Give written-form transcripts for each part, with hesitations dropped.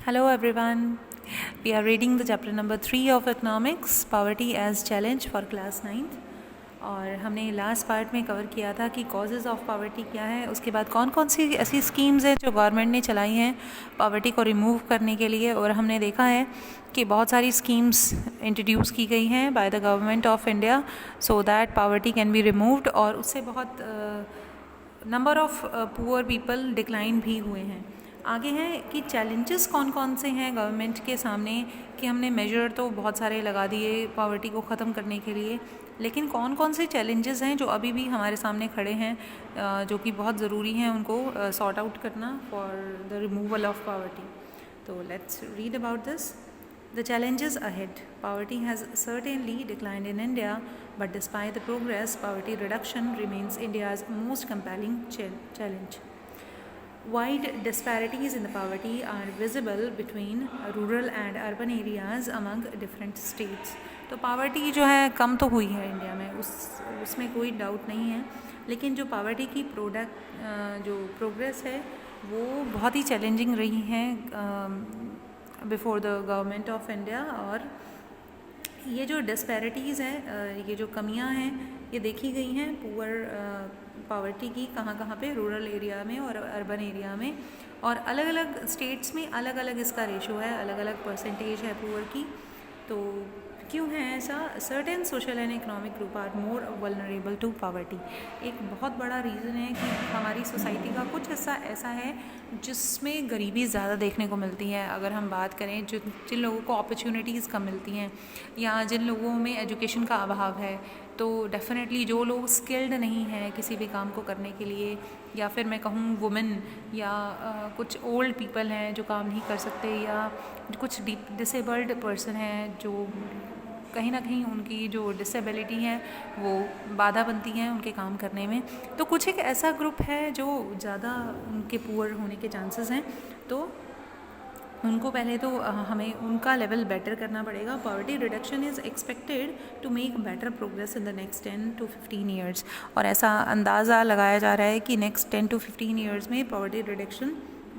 Hello everyone. We are reading the chapter number 3 of economics, poverty as challenge for class 9th. और हमने last part में cover किया था कि causes of poverty क्या है, उसके बाद कौन कौन सी ऐसी स्कीम्स हैं जो गवर्नमेंट ने चलाई हैं पावर्टी को रिमूव करने के लिए। और हमने देखा है कि बहुत सारी स्कीम्स इंट्रोड्यूस की गई हैं by the government of India so that poverty can be removed, और उससे बहुत number of poor people decline भी हुए हैं। आगे हैं कि चैलेंजेस कौन कौन से हैं गवर्नमेंट के सामने, कि हमने मेजर तो बहुत सारे लगा दिए पावर्टी को ख़त्म करने के लिए, लेकिन कौन कौन से चैलेंजेस हैं जो अभी भी हमारे सामने खड़े हैं, जो कि बहुत ज़रूरी हैं उनको सॉर्ट आउट करना for the removal of poverty. तो let's read about this. The challenges ahead. Poverty has certainly declined in India, but despite the progress, poverty reduction remains India's most compelling challenge. Wide disparities in the poverty are visible between rural and urban areas among different states. तो poverty जो है कम तो हुई है India में, उसमें कोई doubt नहीं है, लेकिन जो पावर्टी की जो प्रोग्रेस है वो बहुत ही चैलेंजिंग रही है before the government of India. और ये जो डिस्पैरिटीज़ हैं, ये जो कमियां हैं, ये देखी गई हैं पुअर पावर्टी की कहाँ कहाँ पे, रूरल एरिया में और अर्बन एरिया में, और अलग अलग स्टेट्स में अलग अलग इसका रेशो है, अलग अलग परसेंटेज है पुअर की। तो क्यों है ऐसा? Certain social and economic group are more vulnerable to poverty. एक बहुत बड़ा रीज़न है कि हमारी सोसाइटी का कुछ हिस्सा ऐसा है जिसमें गरीबी ज़्यादा देखने को मिलती है। अगर हम बात करें जिन लोगों को अपॉर्चुनिटीज़ कम मिलती हैं या जिन लोगों में एजुकेशन का अभाव है, तो डेफिनेटली जो लोग स्किल्ड नहीं हैं किसी भी काम को करने के लिए, या फिर मैं कहूँ वुमेन या कुछ ओल्ड पीपल हैं जो काम नहीं कर सकते, या कुछ डिसेबल्ड पर्सन हैं जो कहीं ना कहीं उनकी जो डिसेबिलिटी है वो बाधा बनती हैं उनके काम करने में। तो कुछ एक ऐसा ग्रुप है जो ज़्यादा उनके पुअर होने के चांसेस हैं, तो उनको पहले तो हमें उनका लेवल बेटर करना पड़ेगा। Poverty reduction is expected to make better progress in the next 10 to 15 years, और ऐसा अंदाज़ा लगाया जा रहा है कि नेक्स्ट 10 to 15 ईयर्स में पॉवर्टी रिडक्शन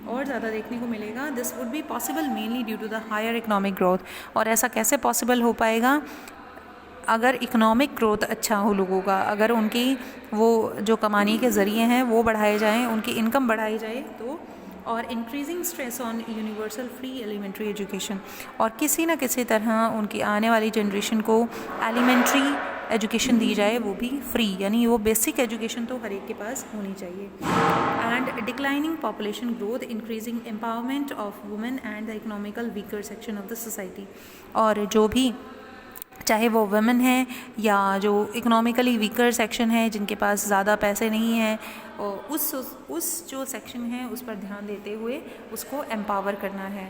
और ज़्यादा देखने को मिलेगा। This would be possible mainly due to the higher economic growth. और ऐसा कैसे पॉसिबल हो पाएगा? अगर इकोनॉमिक ग्रोथ अच्छा हो लोगों का, अगर उनकी वो जो कमाने के ज़रिए हैं वो बढ़ाए जाएँ, उनकी इनकम बढ़ाई जाए तो, और increasing stress on universal free elementary education, और किसी न किसी तरह उनकी आने वाली जनरेशन को एलिमेंट्री एजुकेशन दी जाए, वो भी फ्री, यानी वो बेसिक एजुकेशन तो हर एक के पास होनी चाहिए। And declining population growth, increasing empowerment of women and the economical weaker section of the society, और जो भी चाहे वो वुमेन हैं या जो इकोनॉमिकली वीकर सेक्शन है जिनके पास ज़्यादा पैसे नहीं हैं, और उस जो सेक्शन है उस पर ध्यान देते हुए उसको एम्पावर करना है।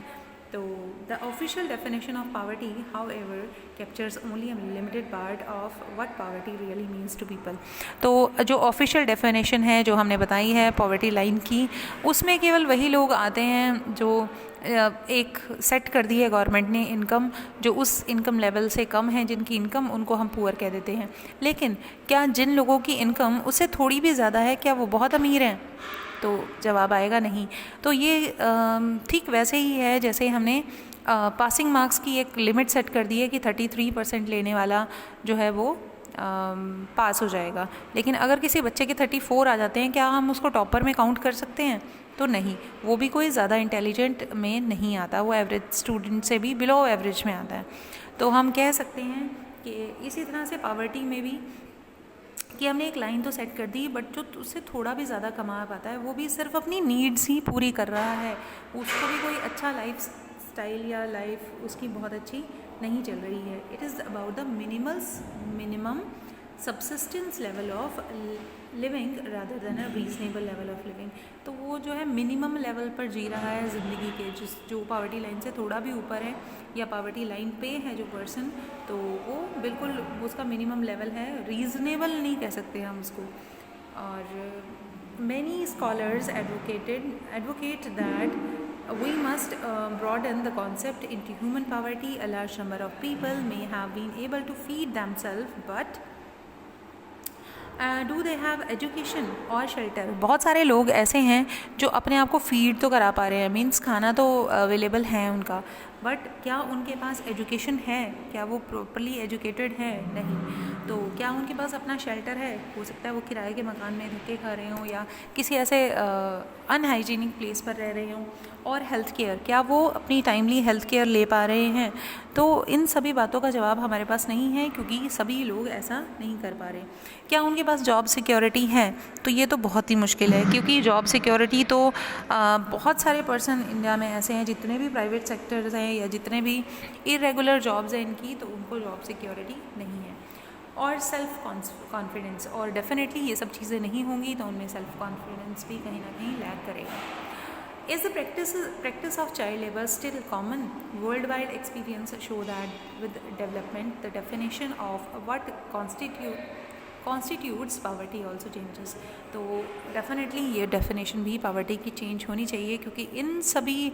तो the official definition of poverty however captures only a limited part of what poverty really means to people. तो जो ऑफिशियल डेफिनेशन है जो हमने बताई है पॉवर्टी लाइन की, उसमें केवल वही लोग आते हैं जो एक सेट कर दी है गवर्नमेंट ने इनकम, जो उस इनकम लेवल से कम है, जिनकी इनकम, उनको हम पुअर कह देते हैं। लेकिन क्या जिन लोगों की इनकम उससे थोड़ी भी ज़्यादा है, क्या वो बहुत अमीर हैं? तो जवाब आएगा नहीं। तो ये ठीक वैसे ही है जैसे हमने पासिंग मार्क्स की एक लिमिट सेट कर दी है कि 33% लेने वाला जो है वो पास हो जाएगा, लेकिन अगर किसी बच्चे के 34 आ जाते हैं, क्या हम उसको टॉपर में काउंट कर सकते हैं? तो नहीं, वो भी कोई ज़्यादा इंटेलिजेंट में नहीं आता, वो एवरेज स्टूडेंट से भी बिलो एवरेज में आता है। तो हम कह सकते हैं कि इसी तरह से पावर्टी में भी कि हमने एक लाइन तो सेट कर दी, बट जो उससे थोड़ा भी ज़्यादा कमा पाता है वो भी सिर्फ अपनी नीड्स ही पूरी कर रहा है, उसको भी कोई अच्छा लाइफ स्टाइल या लाइफ उसकी बहुत अच्छी नहीं चल रही है। It is about the minimum subsistence level of living rather than a reasonable level of living. तो वो जो है मिनिमम लेवल पर जी रहा है ज़िंदगी के, जो पावर्टी लाइन से थोड़ा भी ऊपर है या पावर्टी लाइन पे है जो पर्सन, तो वो बिल्कुल उसका मिनिमम लेवल है, रीज़नेबल नहीं कह सकते हम उसको। और many scholars advocate that we must broaden the concept into human poverty. A large number of people may have been able to feed themselves, but do they have education और shelter? बहुत सारे लोग ऐसे हैं जो अपने आप को फीड तो करा पा रहे हैं, मीन्स खाना तो अवेलेबल है उनका, बट क्या उनके पास एजुकेशन है? क्या वो प्रॉपरली एजुकेटेड है? नहीं। तो क्या उनके पास अपना शेल्टर है? हो सकता है वो किराए के मकान में धक्के खा रहे हों या किसी ऐसे अनहाइजीनिक प्लेस पर रह रहे हों। और हेल्थ केयर, क्या वो अपनी टाइमली हेल्थ केयर ले पा रहे हैं? तो इन सभी बातों का जवाब हमारे पास नहीं है, क्योंकि सभी लोग ऐसा नहीं कर पा रहे। क्या उनके पास जॉब सिक्योरिटी है? तो ये तो बहुत ही मुश्किल है, क्योंकि जॉब सिक्योरिटी तो बहुत सारे पर्सन इंडिया में ऐसे हैं, जितने भी प्राइवेट सेक्टर्स हैं या जितने भी इरेगुलर जॉब्स हैं इनकी, तो उनको जॉब सिक्योरिटी नहीं है। और सेल्फ कॉन्फिडेंस, और डेफिनेटली ये सब चीज़ें नहीं होंगी तो उनमें सेल्फ कॉन्फिडेंस भी कहीं ना कहीं लैग करेगा। Is the practice of child labor still common? Worldwide experience show that with development, the definition of what constitutes poverty also changes. तो डेफिनेटली ये डेफिनेशन भी पावर्टी की चेंज होनी चाहिए, क्योंकि इन सभी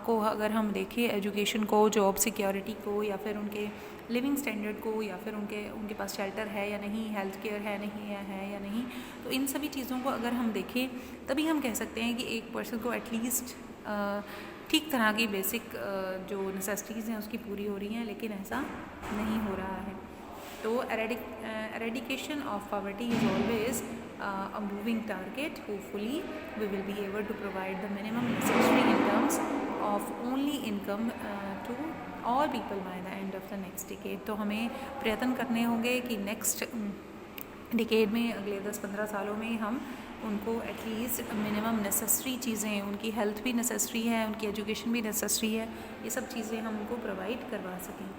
को अगर हम देखें, एजुकेशन को, जॉब सिक्योरिटी को, या फिर उनके लिविंग स्टैंडर्ड को, या फिर उनके पास शेल्टर है या नहीं, हेल्थ केयर है नहीं है या नहीं, तो इन सभी चीज़ों को अगर हम देखें तभी हम कह सकते हैं कि एक पर्सन को एटलीस्ट ठीक तरह की बेसिक जो नेसेसिटीज़ हैं उसकी पूरी हो रही हैं, लेकिन ऐसा नहीं हो रहा है। तो eradication of poverty is always a moving target. Hopefully we will be able to provide the minimum necessary in terms of only income to all people by the end of the next decade. तो हमें प्रयत्न करने होंगे कि next decade में, अगले 10-15 सालों में, हम उनको एटलीस्ट मिनिमम नेसेसरी चीज़ें, उनकी हेल्थ भी नेसेसरी है, उनकी एजुकेशन भी नेसेसरी है, ये सब चीज़ें हम उनको प्रोवाइड करवा सकें।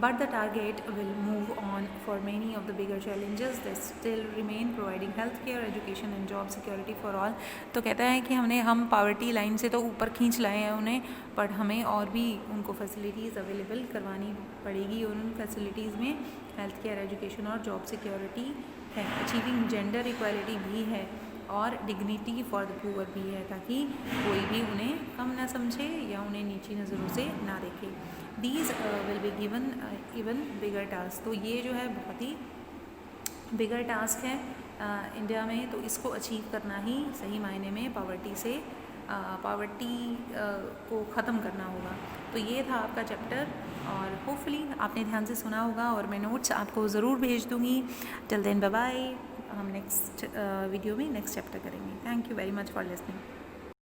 But the target will move on for many of the bigger challenges that still remain, providing healthcare, education and job security for all. तो कहता है कि हम पावर्टी लाइन से तो ऊपर खींच लाए हैं उन्हें, पर हमें और भी उनको फैसिलिटीज़ अवेलेबल करवानी पड़ेगी, और उन फैसिलिटीज़ में हेल्थ केयर, एजुकेशन और जॉब सिक्योरिटी है। अचीविंग जेंडर इक्वालिटी भी है, और डिग्निटी फॉर द पुअर भी है, ताकि कोई भी उन्हें कम ना समझे या उन्हें नीची नज़रों से ना देखे। These will be given even bigger task. तो ये जो है बहुत ही बिगर टास्क है इंडिया में, तो इसको अचीव करना ही सही मायने में पावर्टी को ख़त्म करना होगा। तो ये था आपका चैप्टर, और होपफुली आपने ध्यान से सुना होगा, और मैं नोट्स आपको ज़रूर भेज दूँगी। Till then bye bye. हम नेक्स्ट वीडियो में नेक्स्ट चैप्टर करेंगे। Thank you very much for listening.